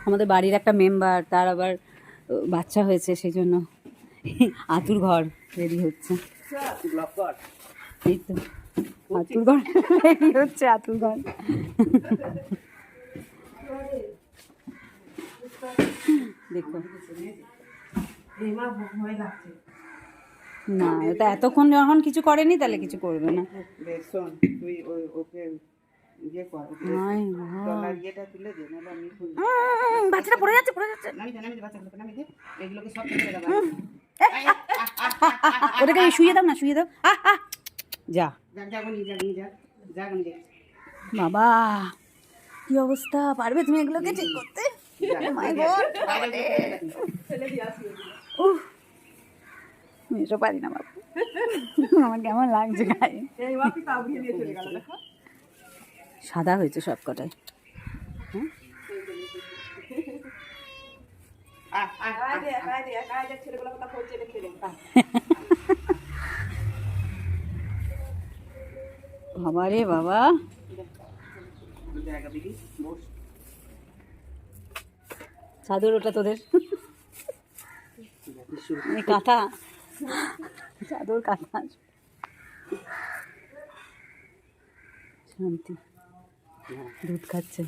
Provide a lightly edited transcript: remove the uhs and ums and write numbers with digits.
আমাদের বাড়ির একটা মেম্বার, তার আবার বাচ্চা হয়েছে, সেই জন্য আতুর ঘর রেডি হচ্ছে। এই তো আতুর ঘর রেডি হচ্ছে, আতুর ঘর। দেখো না, এটা এতক্ষণ যখন কিছু করেনি তাহলে কিছু করবে না। বাচ্চাটা পড়ে যাচ্ছে, পড়ে যাচ্ছে। ওদেরকে শুয়ে দাও না, শুয়ে দাও। যা বাবা, কি অবস্থা, পারবে তুমি এগুলোকে ঠিক করতে? এসব পারি না বাবু, আমার কেমন লাগছে গায়ে। সাদা হয়েছে সব কটাই। বাবা রে বাবা, চাদর ওটা তোদের, কাঁথা, চাদর কাঁথা। শান্তি দুধ খাচ্ছে।